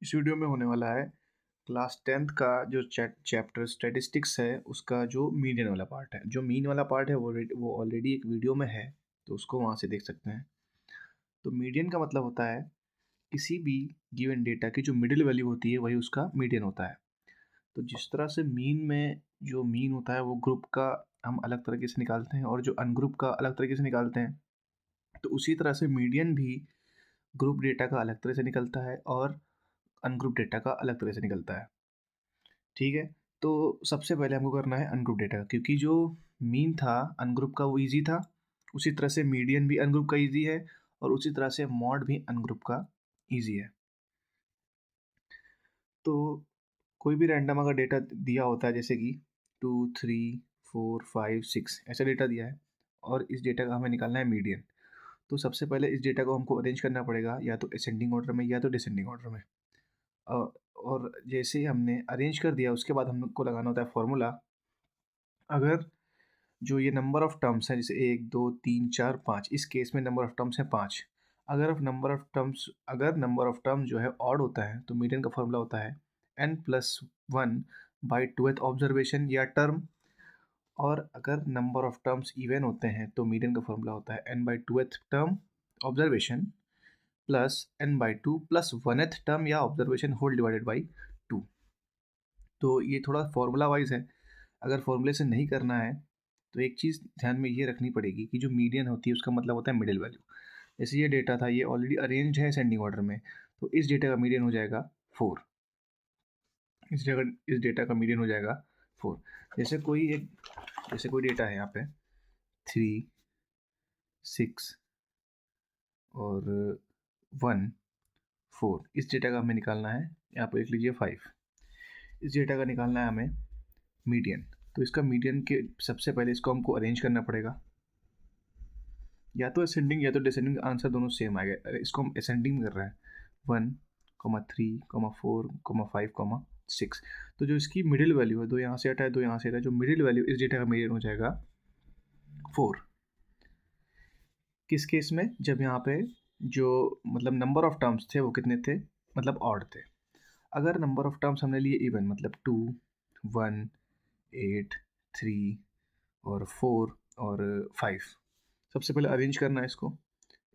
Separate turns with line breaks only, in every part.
इस वीडियो में होने वाला है क्लास 10th का जो चैप्टर स्टैटिस्टिक्स है उसका जो मीडियन वाला पार्ट है। जो मीन वाला पार्ट है वो ऑलरेडी एक वीडियो में है, तो उसको वहाँ से देख सकते हैं। तो मीडियन का मतलब होता है किसी भी गिवन डेटा की जो मिडिल वैल्यू होती है वही उसका मीडियन होता है। तो जिस तरह से मीन में जो मीन होता है वो ग्रुप का हम अलग तरीके से निकालते हैं और जो अनग्रुप का अलग तरीके से निकालते हैं, तो उसी तरह से मीडियन भी ग्रुप डेटा का अलग तरह से निकलता है और अनग्रुप डेटा का अलग तरह से निकलता है। ठीक है? तो सबसे पहले हमको करना है अनग्रुप डेटा, क्योंकि जो मीन था अनग्रुप का वो ईज़ी था, उसी तरह से मीडियन भी अनग्रुप का ईज़ी है और उसी तरह से मॉड भी अनग्रुप का ईज़ी है। तो कोई भी रैंडम अगर डेटा दिया होता है जैसे कि 2, 3, 4, 5, 6 ऐसा डेटा दिया है और इस डेटा का हमें निकालना है मीडियन। तो सबसे पहले इस डेटा को हमको अरेंज करना पड़ेगा या तो असेंडिंग ऑर्डर में या तो डिसेंडिंग ऑर्डर में। अ, और जैसे ही हमने अरेंज कर दिया उसके बाद हमको लगाना होता है फ़ॉर्मूला। अगर जो ये नंबर ऑफ़ टर्म्स हैं जैसे 1, 2, 3, 4, 5, इस केस में नंबर ऑफ़ टर्म्स हैं 5। अगर नंबर ऑफ़ टर्म्स जो है ऑड होता है तो मीडियन का फ़ॉर्मूला होता है n+1 बाई 2th ऑब्ज़र्वेशन या टर्म। और अगर नंबर ऑफ़ टर्म्स इवन होते हैं तो मीडियन का फ़ॉर्मूला होता है n/2th term observation plus n/2 plus 1th term या ऑब्ज़र्वेशन होल डिवाइडेड बाई 2। तो ये थोड़ा फ़ॉर्मूला वाइज़ है। अगर फ़ॉर्मूले से नहीं करना है तो एक चीज़ ध्यान में ये रखनी पड़ेगी कि जो मीडियन होती है उसका मतलब होता है मिडिल वैल्यू। जैसे ये डेटा था, ये ऑलरेडी अरेंज्ड है असेंडिंग ऑर्डर में, तो इस डेटा का मीडियन हो जाएगा 4। इस डेटा का मीडियन हो जाएगा 4। जैसे कोई डेटा है यहाँ पे 3, 6 और 1, 4, इस डेटा का हमें निकालना है। यहाँ पे लिख लीजिए 5। इस डेटा का निकालना है हमें मीडियन। तो इसका मीडियन के सबसे पहले इसको हमको अरेंज करना पड़ेगा, या तो असेंडिंग या तो डिसेंडिंग, आंसर दोनों सेम आएगा। इसको हम असेंडिंग में कर रहे हैं 1, 3, 4, 5, तो जो इसकी मिडिल वैल्यू है, दो यहाँ से हटा है, दो यहाँ से हटा है, जो मिडिल वैल्यू इस डेटा का मीडियन हो जाएगा 4। किस केस में? जब यहाँ पे जो मतलब नंबर ऑफ टर्म्स थे वो कितने थे, मतलब ऑड थे। अगर नंबर ऑफ टर्म्स हमने लिए इवन, मतलब 2, 1, 8, 3 और 4 और 5, सबसे पहले अरेंज करना है इसको।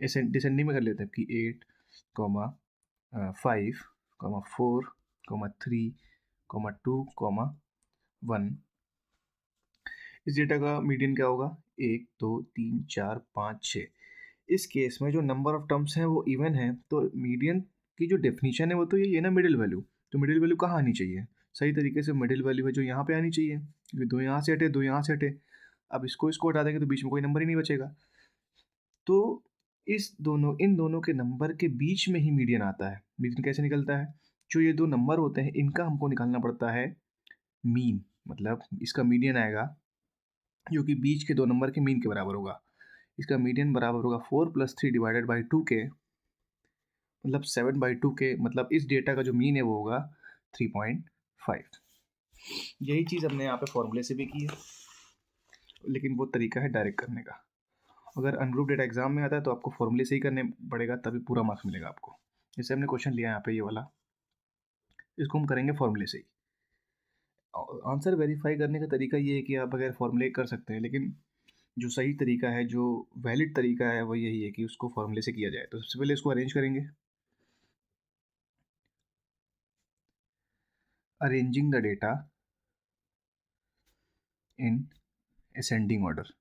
डिसेंडिंग में कर लेते हैं कि 8, 5, 4, 3, 2, 1। इस डेटा का मीडियन क्या होगा? 1, 2, 3, 4, 5, 6। इस केस में जो नंबर ऑफ टर्म्स हैं वो इवन है, तो मीडियन की जो डेफिनेशन है वो तो यही है ना, मिडिल वैल्यू। तो मिडिल वैल्यू कहाँ आनी चाहिए? सही तरीके से मिडिल वैल्यू है जो यहाँ पे आनी चाहिए, क्योंकि दो यहाँ से हटे, दो यहाँ से हटे। अब इसको हटा देंगे तो बीच में कोई नंबर ही नहीं बचेगा। तो इन दोनों के नंबर के बीच में ही मीडियन आता है। मीडियन कैसे निकलता है? जो ये दो नंबर होते हैं इनका हमको निकालना पड़ता है मीन, मतलब इसका मीडियन आएगा जो कि बीच के दो नंबर के मीन के बराबर होगा। इसका मीडियन बराबर होगा 4+3 डिवाइडेड बाई 2 के, मतलब 7/2 के, मतलब इस डेटा का जो मीन है वो होगा 3.5। यही चीज़ हमने यहाँ पे फॉर्मूले से भी की है, लेकिन वो तरीका है डायरेक्ट करने का। अगर अनग्रुप डेटा एग्जाम में आता है तो आपको फॉर्मूले से ही करने पड़ेगा, तभी पूरा मार्क्स मिलेगा आपको। जैसे हमने क्वेश्चन लिया यहाँ पे ये वाला, इसको हम करेंगे फॉर्मूले से ही। आंसर वेरीफाई करने का तरीका ये है कि आप अगर फॉर्मूले कर सकते हैं, लेकिन जो सही तरीका है, जो वैलिड तरीका है, वो यही है कि उसको फॉर्मूले से किया जाए। तो सबसे पहले इसको अरेंज करेंगे। Arranging the data in ascending order.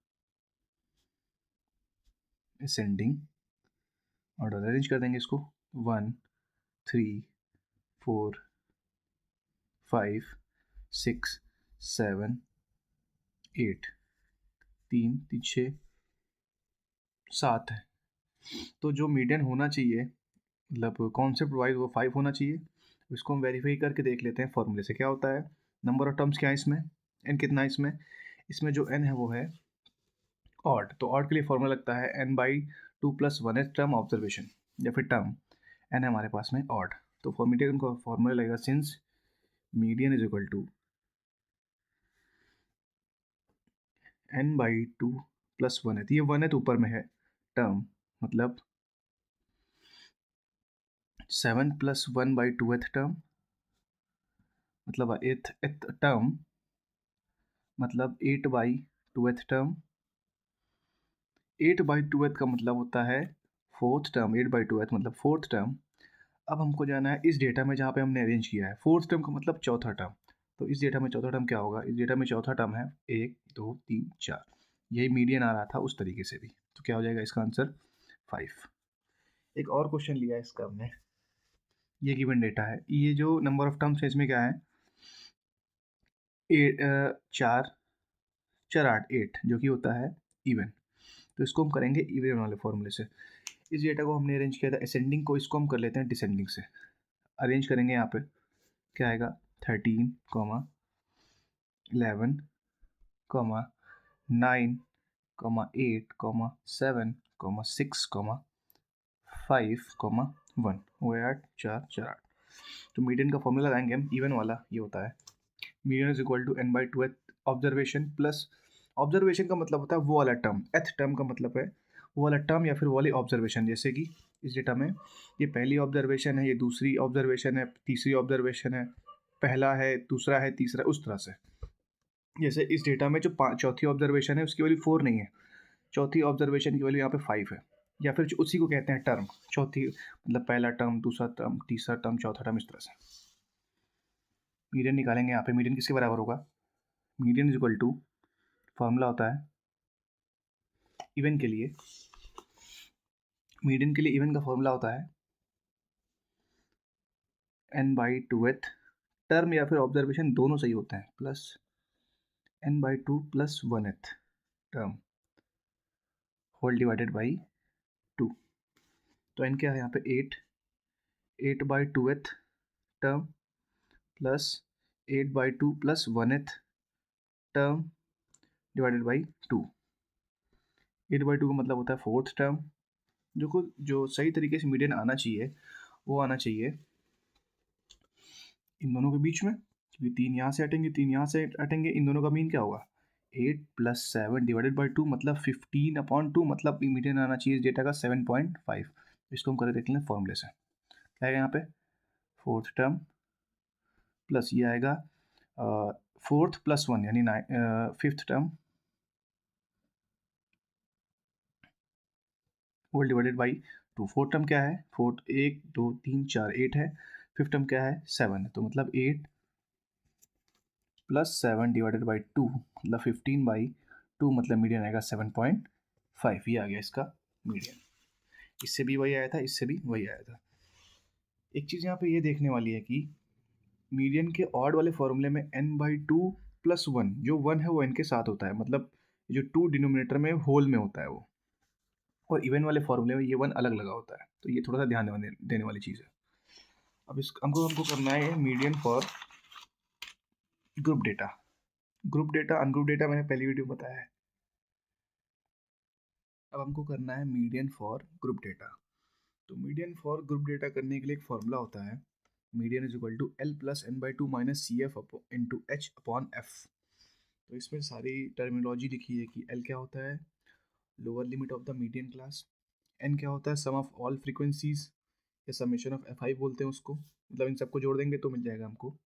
Ascending order arrange कर देंगे इसको। 1, 3, 4, 5, 6, 7, 8, 3, 3, 6, 7 है। तो जो मीडियन होना चाहिए, मतलब कॉन्सेप्ट वाइज वो 5 होना चाहिए। इसको हम वेरीफाई करके देख लेते हैं फॉर्मूले से क्या होता है। नंबर ऑफ टर्म्स क्या है इसमें, एन कितना है इसमें? इसमें जो एन है वो है ऑड, तो ऑड के लिए फॉर्मूला लगता है n/2 plus 1th term observation या फिर टर्म। एन है हमारे पास में ऑड, तो मीडियन का फॉर्मूला लगेगा since median is equal to n/2 plus 1th, ये 1th ऊपर में है टर्म, मतलब 7 प्लस 1 बाई 2th टर्म, मतलब एथ टर्म, मतलब 8 by 2th term. 8 by 2th का मतलब होता है फोर्थ टर्म, 8 बाई 2th मतलब फोर्थ टर्म। अब हमको जाना है इस डेटा में जहाँ पे हमने अरेंज किया है, फोर्थ टर्म का मतलब चौथा टर्म। तो इस डेटा में चौथा टर्म क्या होगा? इस डेटा में चौथा टर्म है 1 2 3 4, यही मीडियन आ रहा था उस तरीके से भी। तो क्या हो जाएगा इसका आंसर? 5। एक और क्वेश्चन लिया है इसका हमने, ये गिवन डेटा है, ये जो नंबर ऑफ टर्म्स है इसमें क्या है? 4 4 8 8, जो कि होता है इवन। तो इसको हम करेंगे इवन वाले फॉर्मूले से। इस डेटा को हमने अरेंज किया था असेंडिंग को, इसको हम कर लेते हैं डिसेंडिंग से। अरेंज करेंगे यहाँ पे, क्या आएगा? 13, 11, 9, 8, 7, 6, 5, 1 हो गया 8 4 4 8। तो मीडियन का फॉर्मूला लगाएंगे हम, इवन वाला ये होता है median is equal to n by 2th observation plus, observation का मतलब होता है वो वाला टर्म, एथ टर्म का मतलब है वो वाला टर्म या फिर वो वाली ऑब्जर्वेशन। जैसे कि इस डेटा में ये पहली ऑब्जर्वेशन है, ये दूसरी ऑब्जर्वेशन है, तीसरी ऑब्जर्वेशन है, पहला है, दूसरा है, तीसरा, उस तरह से। जैसे इस डेटा में जो चौथी ऑब्जर्वेशन है उसकी वैल्यू 4 नहीं है, चौथी ऑब्जर्वेशन की वैल्यू यहाँ पे 5 है, या फिर उसी को कहते हैं टर्म। चौथी मतलब पहला टर्म, दूसरा टर्म, तीसरा टर्म, चौथा टर्म, इस तरह से। मीडियन निकालेंगे यहाँ पे, मीडियन किसके बराबर होगा? Median is equal to, formula होता है इवन के लिए, मीडियन के लिए इवन का फॉर्मूला होता है n बाई 2th टर्म या फिर ऑब्जर्वेशन दोनों सही होते हैं, plus n by 2 plus 1th term whole divided by 2। तो n क्या है यहाँ पे? 8 by 2th term plus 8 by 2 plus 1th term divided by 2। 8 by 2 का मतलब होता है फोर्थ टर्म, जो सही तरीके से मीडियन आना चाहिए वो आना चाहिए इन दोनों के बीच में, क्योंकि 3 यहाँ से हटेंगे, 3 यहाँ से हटेंगे, इन दोनों का मीन क्या होगा? 8 प्लस 7 डिवाइडेड बाई 2 मतलब 15/2, मतलब मीडियन आना चाहिए इस डेटा का 7.5। इसको हम कर देख लें फॉर्मूले से, क्या आएगा यहाँ पे? फोर्थ टर्म प्लस ये आएगा फोर्थ प्लस 1 यानी fifth term whole divided by 2। Fourth term क्या है? फोर्थ 1 2 3 4 8 है, फिफ्थ टर्म क्या है? 7 है, तो मतलब 8 प्लस 7 डिवाइडेड बाई 2 मतलब 15/2, मतलब मीडियन आएगा 7.5। ये आ गया इसका मीडियन। इससे भी वही आया था, इससे भी वही आया था। एक चीज़ यहाँ पे ये देखने वाली है कि मीडियन के ऑड वाले फॉर्मूले में n बाई 2 प्लस 1, जो 1 है वो n के साथ होता है, मतलब जो 2 डिनोमिनेटर में होल में होता है वो, और इवन वाले फॉर्मूले में ये 1 अलग लगा होता है। तो ये थोड़ा सा ध्यान देने वाली चीज़ है। अब इस हमको करना है median for group data. Group data ungroup data मैंने पहली वीडियो में बताया है। अब हमको करना है मीडियन फॉर ग्रुप डेटा। तो मीडियन फॉर ग्रुप डेटा करने के लिए एक फॉर्मूला होता है, median is equal to L plus N by 2 minus C F into H upon F. तो इसमें सारी टर्मिनोलॉजी लिखी है कि एल क्या होता है? Lower limit of the median class. N क्या होता है? सम ऑफ ऑल फ्रीक्वेंसीज, या समेशन ऑफ एफ आई बोलते हैं उसको, मतलब इन सबको जोड़ देंगे तो मिल जाएगा हमको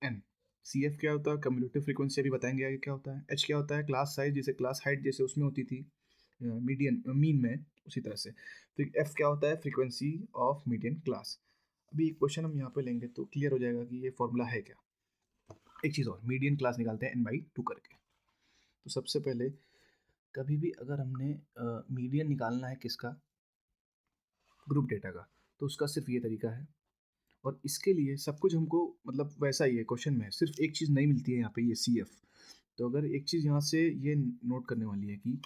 एन। सी एफ क्या होता है? कम्युलेटिव फ्रीक्वेंसी, अभी बताएंगे आगे क्या होता है। एच क्या होता है? क्लास साइज, जैसे क्लास हाइट जैसे उसमें होती थी मीडियन मीन में, उसी तरह से। फिर एफ क्या होता है? Frequency of median class. अभी एक क्वेश्चन हम यहाँ पे लेंगे तो क्लियर हो जाएगा कि ये फॉर्मूला है क्या। एक चीज़ और, मीडियन क्लास निकालते हैं n/2 करके। तो सबसे पहले कभी भी अगर हमने मीडियन निकालना है किसका? ग्रुप डेटा का, तो उसका सिर्फ ये तरीका है, और इसके लिए सब कुछ हमको मतलब वैसा ही है क्वेश्चन में, सिर्फ एक चीज़ नहीं मिलती है यहाँ पे, ये सी एफ। तो अगर एक चीज़ यहाँ से ये नोट करने वाली है कि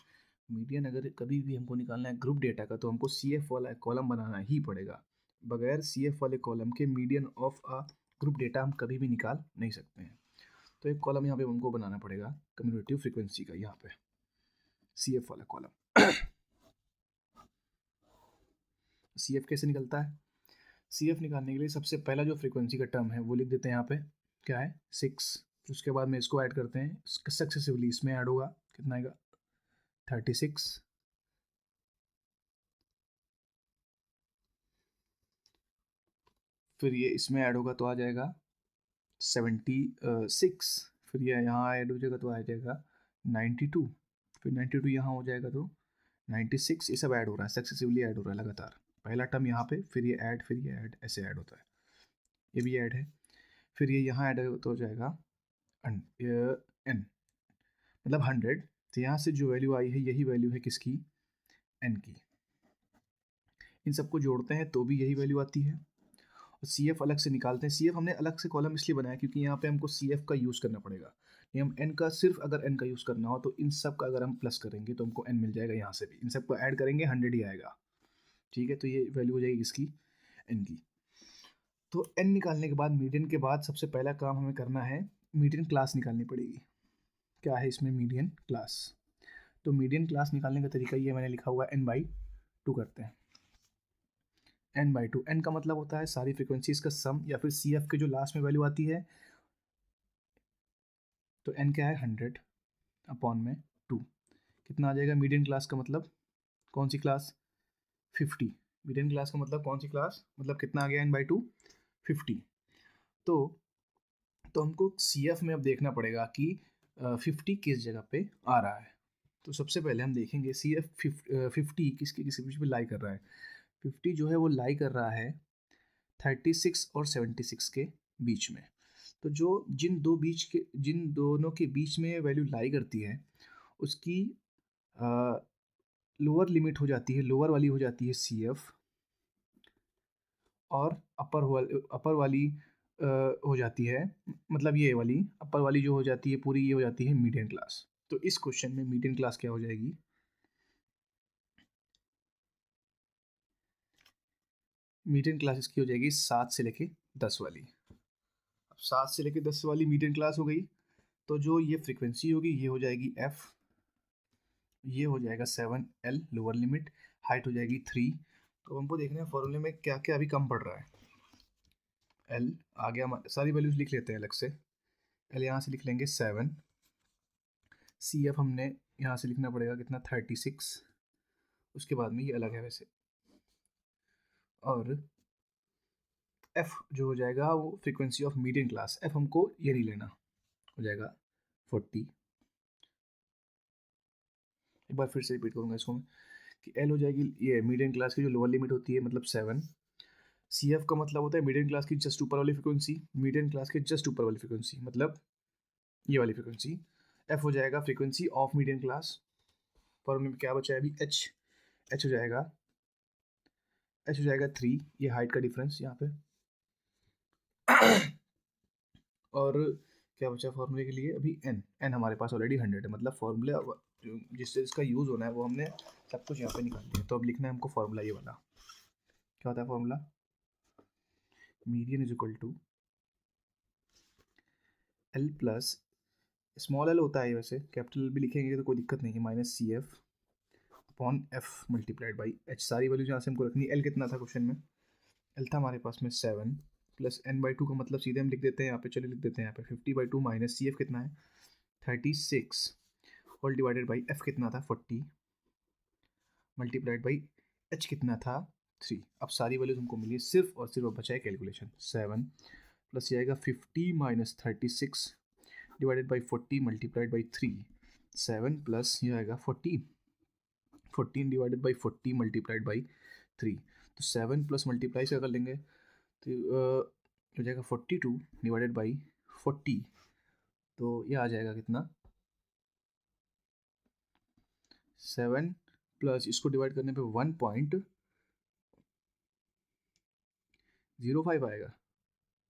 मीडियन अगर कभी भी हमको निकालना है ग्रुप डेटा का, तो हमको सी एफ वाला कॉलम बनाना ही पड़ेगा। बगैर सी एफ वाले कॉलम के median of a group data हम कभी भी निकाल नहीं सकते हैं। तो एक कॉलम यहाँ पे हमको बनाना पड़ेगा कम्युलेटिव फ्रीक्वेंसी का, यहाँ पे सी एफ वाला कॉलम। सी एफ कैसे निकलता है? सी एफ निकालने के लिए सबसे पहला जो फ्रीक्वेंसी का टर्म है वो लिख देते हैं यहाँ पे, क्या है? 6। उसके बाद में इसको ऐड करते हैं सक्सेसिवली, इसमें ऐड होगा, कितना आएगा? 36, फिर ये इसमें ऐड होगा तो आ जाएगा 76, फिर ये यहाँ ऐड हो जाएगा तो आ जाएगा 92, फिर 92 यहाँ हो जाएगा तो 96। ये सब ऐड हो रहा है, सक्सेसिवली ऐड हो रहा है लगातार। पहला टर्म यहाँ पे, फिर ये ऐड, फिर ये ऐड, ऐसे ऐड होता है। ये भी ऐड है, फिर ये यहाँ ऐड तो हो जाएगा n, मतलब 100। तो यहाँ से जो वैल्यू आई है यही वैल्यू है किसकी, n की। इन सबको जोड़ते हैं तो भी यही वैल्यू आती है। और सी एफ अलग से निकालते हैं। सी एफ हमने अलग से कॉलम इसलिए बनाया क्योंकि यहाँ पे हमको सी एफ का यूज़ करना पड़ेगा। नहीं, हम एन का सिर्फ अगर एन का यूज़ करना हो तो इन सब का अगर हम प्लस करेंगे तो हमको एन मिल जाएगा। यहाँ से भी इन सबको ऐड करेंगे 100 ही आएगा। ठीक है, तो ये वैल्यू हो जाएगी किसकी, एन की। तो एन निकालने के बाद मीडियन के बाद सबसे पहला काम हमें करना है, मीडियन क्लास निकालनी पड़ेगी। क्या है इसमें, मीडियन क्लास। तो मीडियन क्लास निकालने का तरीका ये मैंने लिखा हुआ है, n/2 करते हैं। n/2, n का मतलब होता है सारी फ्रीक्वेंसीज का सम, या फिर सी एफ के जो लास्ट में वैल्यू आती है। तो n क्या है, 100 अपॉन में 2, कितना आ जाएगा। मीडियन क्लास का मतलब कौन सी क्लास, 50। मीडियन क्लास का मतलब कौन सी क्लास, मतलब कितना आ गया n/2, 50। तो हमको सी एफ में अब देखना पड़ेगा कि 50 किस जगह पे आ रहा है। तो सबसे पहले हम देखेंगे सी एफ 50 किसके किस बीच में लाई कर रहा है। 50 जो है वो लाई कर रहा है 36 और 76 के बीच में। तो जो जिन दोनों के बीच में वैल्यू लाई करती है उसकी लोअर लिमिट हो जाती है, लोअर वाली हो जाती है सी एफ, और अपर वाली हो जाती है, मतलब ये वाली अपर वाली जो हो जाती है पूरी, ये हो जाती है मीडियन क्लास। तो इस क्वेश्चन में मीडियन क्लास क्या हो जाएगी, मीडियन क्लास इसकी हो जाएगी 7 से लेके 10 वाली। अब 7 से लेके 10 वाली मीडियन क्लास हो गई। तो जो ये फ्रीक्वेंसी होगी ये हो जाएगी एफ, ये हो जाएगा 7L लोअर लिमिट, हाइट हो जाएगी 3। तो हमको देखना है फॉर्मूले में क्या क्या अभी कम पड़ रहा है। एल आ गया, सारी वैल्यूज लिख लेते हैं अलग से। एल यहाँ से लिख लेंगे 7, सी एफ हमने यहाँ से लिखना पड़ेगा कितना, 36, उसके बाद में ये अलग है वैसे। और एफ जो हो जाएगा वो frequency of median class, F हमको ये नहीं लेना, हो जाएगा 40। एक बार फिर से रिपीट करूँगा इसको मैं, कि एल हो जाएगी ये मीडियन क्लास की जो लोअर लिमिट होती है, मतलब 7। सी एफ का मतलब होता है मीडियन क्लास की जस्ट ऊपर वाली फ्रीक्वेंसी, मीडियन क्लास के जस्ट ऊपर वाली फ्रीक्वेंसी, मतलब ये वाली फ्रीक्वेंसी। एफ हो जाएगा फ्रीक्वेंसी ऑफ मीडियन क्लास। फॉर्मूले में क्या बचा है अभी, एच, एच हो जाएगा, एच हो जाएगा 3, ये हाइट का डिफरेंस यहाँ पे। और क्या बचा फॉर्मूले के लिए अभी, एन, एन हमारे पास ऑलरेडी 100 है, मतलब फॉर्मूला जिससे इसका यूज़ होना है वो हमने सब कुछ यहाँ पे निकाल दिया। तो अब लिखना है हमको फॉर्मूला ये वाला, क्या होता है formula, median is equal to L plus, small L होता है वैसे, कैपिटल एल भी लिखेंगे तो कोई दिक्कत नहीं है, minus C F upon F multiplied by H. सारी वैल्यूज यहाँ से हमको रखनी। एल कितना था क्वेश्चन में, एल था हमारे पास में 7 प्लस n/2 का मतलब सीधे हम लिख देते हैं यहाँ पे, चलिए लिख देते हैं यहाँ पे 50/2 माइनस सी एफ कितना है 36 होल डिवाइडेड बाई एफ कितना था 40 मल्टीप्लाइड बाई एच कितना था 3। अब सारी वैल्यूज हमको मिली, सिर्फ और सिर्फ बचा है कैलकुलेशन। 7 प्लस ये आएगा 50 minus 36 divided by 40 multiplied by 3। 7 plus ये आएगा 14 डिवाइडेड बाई 40 मल्टीप्लाइड बाई 3। तो 7 प्लस मल्टीप्लाई से कर लेंगे तो हो जाएगा 42 डिवाइडेड बाई 40। तो ये आ जाएगा कितना, 7 प्लस इसको डिवाइड करने पे 1.05 आएगा,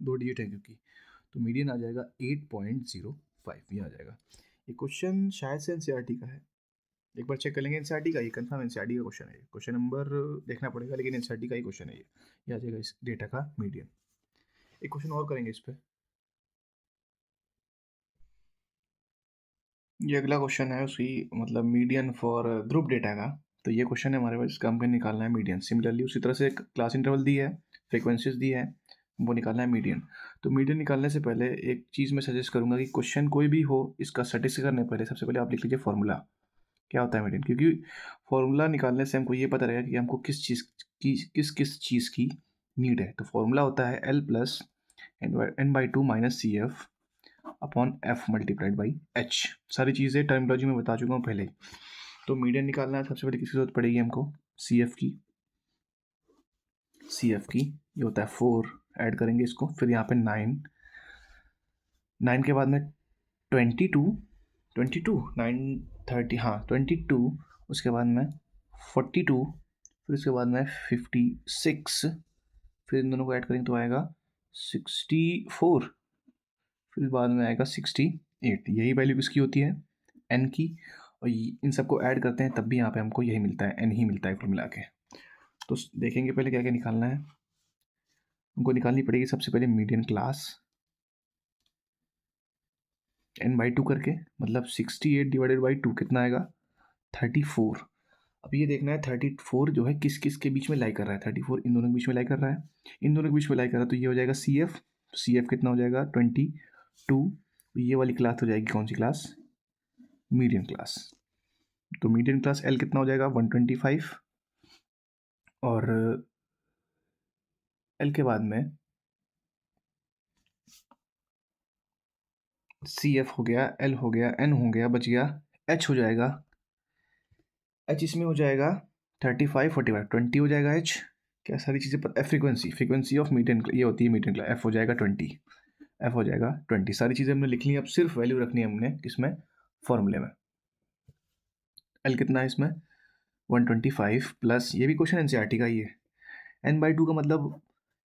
2 डिजिट है क्योंकि। तो मीडियन आ जाएगा 8.05, ये आ जाएगा। ये क्वेश्चन शायद से एनसीईआरटी का है, एक बार चेक कर लेंगे। एनसीईआरटी का, ये कंफर्म एनसीईआरटी का क्वेश्चन है। क्वेश्चन नंबर देखना पड़ेगा लेकिन एनसीईआरटी का ही क्वेश्चन है ये आ जाएगा इस डेटा का मीडियन। एक क्वेश्चन और करेंगे इस पर। ये अगला क्वेश्चन है उसकी, मतलब मीडियन फॉर ग्रुप डेटा का। तो ये क्वेश्चन है हमारे पास, इसका हमको निकालना है मीडियन। सिमिलरली उसी तरह से क्लास इंटरवल दी है, फ्रीक्वेंसीज दी है, वो निकालना है मीडियन। तो मीडियन निकालने से पहले एक चीज़ मैं सजेस्ट करूँगा कि क्वेश्चन कोई भी हो इसका स्टैटिस्टिक्स करने पहले सबसे पहले आप लिख लीजिए फॉर्मूला, क्या होता है मीडियन। क्योंकि फॉर्मूला निकालने से हमको ये पता रहेगा कि हमको किस चीज़ की नीड है। तो फॉर्मूला होता है L plus n/2 minus CF upon F multiplied by H। सारी चीज़ें टर्मिनोलॉजी में बता चुका हूँ पहले ही। तो मीडियन निकालना है, सबसे पहले किसकी जरूरत पड़ेगी हमको? CF की। ये होता है 4, ऐड करेंगे इसको, फिर यहाँ पे 9 के बाद में 22 9 30, हाँ 22, उसके बाद में 42, फिर उसके बाद में 56, फिर इन दोनों को ऐड करेंगे तो आएगा 64, फिर बाद में आएगा 68। यही वैल्यू किसकी होती है? n की। और इन सबको ऐड करते हैं तब भी यहाँ पे हमको यही मिलता है, n ही मिलता है कुल मिला के। तो देखेंगे पहले क्या क्या निकालना है। हमको निकालनी पड़ेगी सबसे पहले मीडियन क्लास n/2 करके, मतलब 68 डिवाइडेड बाई 2 कितना आएगा? 34। अब ये देखना है 34 जो है किस किस के बीच में लाई कर रहा है। 34 इन दोनों के बीच में लाई कर रहा है, इन दोनों के बीच में लाई कर रहा है, तो ये हो जाएगा CF। CF कितना हो जाएगा? 22। ये वाली क्लास हो जाएगी कौन सी क्लास? Median class. तो मीडियन क्लास L कितना हो जाएगा? 125। और L के बाद में CF हो गया, L हो गया, N हो गया, बच गया H हो जाएगा। H इसमें हो जाएगा 35, 45, 20 हो जाएगा H। क्या सारी चीज़ें पता है? फ्रीक्वेंसी ऑफ मीडियन, ये होती है मीडियन क्लास। F हो जाएगा 20, F हो जाएगा 20। सारी चीज़ें हमने लिख ली, अब सिर्फ वैल्यू रखनी है हमने किसमें? फॉर्मूले में। L कितना है इसमें? 125 प्लस, ये भी क्वेश्चन NCERT का ही है, n/2 का मतलब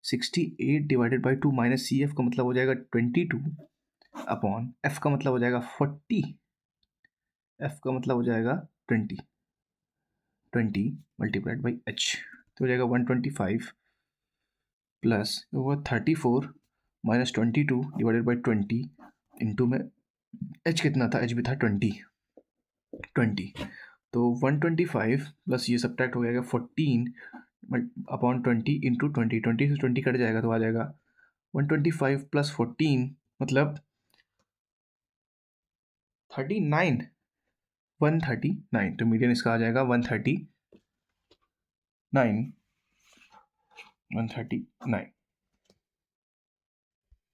68 डिवाइडेड बाई 2 माइनस CF का मतलब हो जाएगा 22 अपॉन F का मतलब हो जाएगा 40, F का मतलब हो जाएगा 20 मल्टीप्लाइड बाई H। तो हो जाएगा 125 प्लस वो 34 माइनस 22 डिवाइडेड बाई 20 इंटू में H कितना था? H भी था 20। तो 125 प्लस ये सब्ट्रैक्ट हो जाएगा 14 अपॉन 20 इंटू 20 से 20 कट जाएगा तो आ जाएगा 125 प्लस 14 मतलब 39, 139। तो मीडियन इसका आ जाएगा 139।